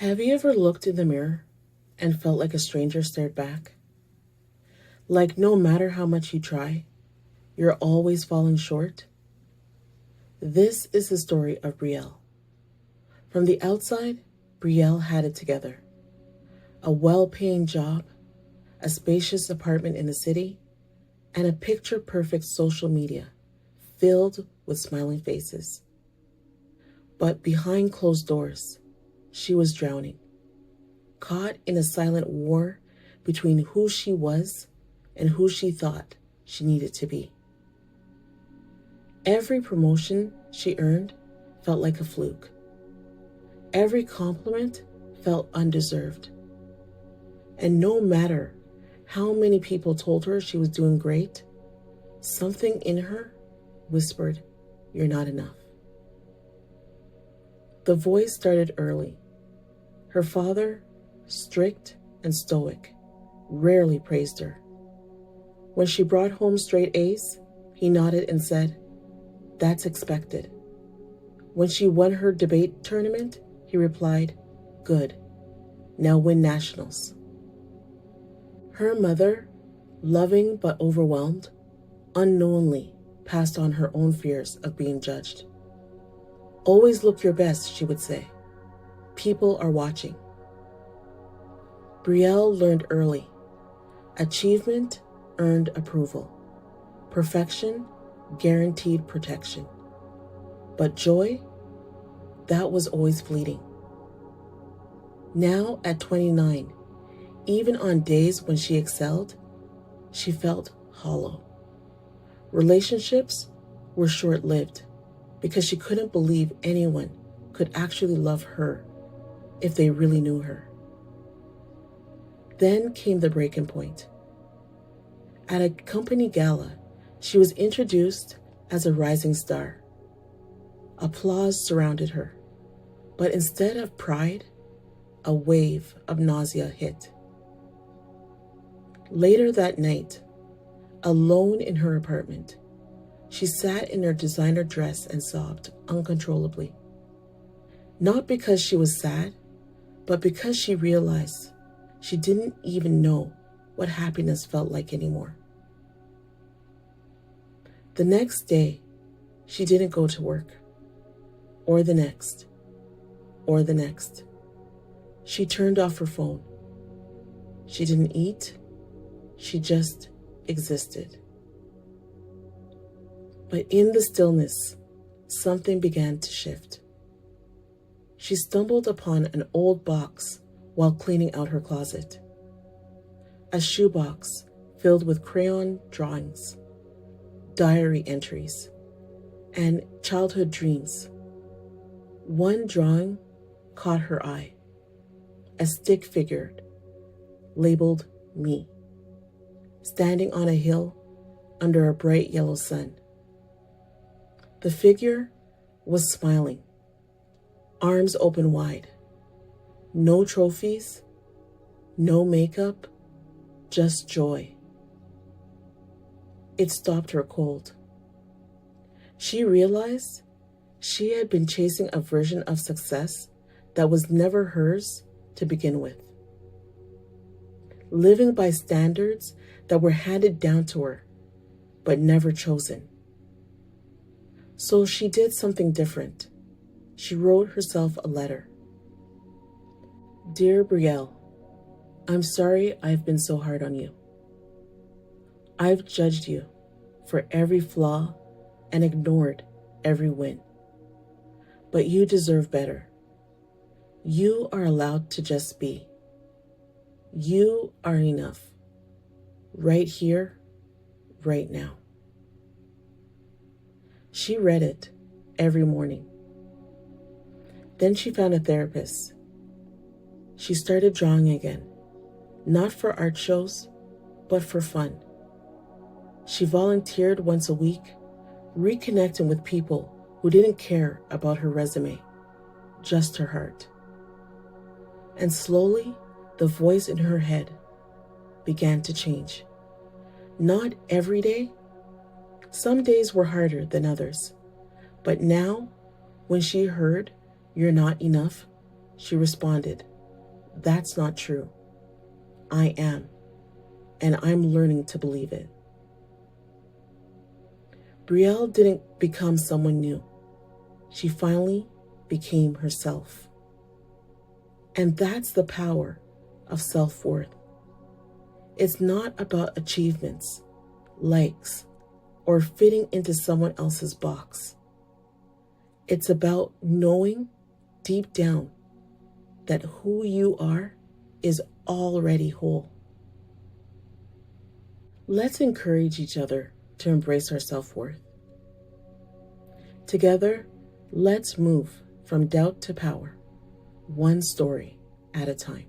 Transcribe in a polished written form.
Have you ever looked in the mirror and felt like a stranger stared back? Like no matter how much you try, you're always falling short? This is the story of Brielle. From the outside, Brielle had it together. A well-paying job, a spacious apartment in the city, and a picture-perfect social media filled with smiling faces. But behind closed doors, she was drowning, caught in a silent war between who she was and who she thought she needed to be. Every promotion she earned felt like a fluke. Every compliment felt undeserved. And no matter how many people told her she was doing great, something in her whispered, "You're not enough." The voice started early. Her father, strict and stoic, rarely praised her. When she brought home straight A's, he nodded and said, "That's expected." When she won her debate tournament, he replied, "Good, now win nationals." Her mother, loving but overwhelmed, unknowingly passed on her own fears of being judged. "Always look your best," she would say. "People are watching." Brielle learned early. Achievement earned approval. Perfection guaranteed protection. But joy, that was always fleeting. Now at 29, even on days when she excelled, she felt hollow. Relationships were short-lived because she couldn't believe anyone could actually love her if they really knew her. Then came the breaking point. At a company gala, she was introduced as a rising star. Applause surrounded her, but instead of pride, a wave of nausea hit. Later that night, alone in her apartment, she sat in her designer dress and sobbed uncontrollably. Not because she was sad, but because she realized she didn't even know what happiness felt like anymore. The next day, she didn't go to work, or the next, or the next. She turned off her phone. She didn't eat. She just existed. But in the stillness, something began to shift. She stumbled upon an old box while cleaning out her closet. A shoebox filled with crayon drawings, diary entries, and childhood dreams. One drawing caught her eye, a stick figure labeled "Me," standing on a hill under a bright yellow sun. The figure was smiling, arms open wide. No trophies, no makeup, just joy. It stopped her cold. She realized she had been chasing a version of success that was never hers to begin with. Living by standards that were handed down to her, but never chosen. So she did something different. She wrote herself a letter. "Dear Brielle, I'm sorry I've been so hard on you. I've judged you for every flaw and ignored every win. But you deserve better. You are allowed to just be. You are enough. Right here, right now." She read it every morning. Then she found a therapist. She started drawing again, not for art shows, but for fun. She volunteered once a week, reconnecting with people who didn't care about her resume, just her heart. And slowly, the voice in her head began to change. Not every day. Some days were harder than others. But now, when she heard "You're not enough," she responded, That's not true. I am, and I'm learning to believe it. Brielle didn't become someone new. She finally became herself. And that's the power of self-worth. It's not about achievements, likes, or fitting into someone else's box. It's about knowing deep down that who you are is already whole. Let's encourage each other to embrace our self-worth. Together, let's move from doubt to power, one story at a time.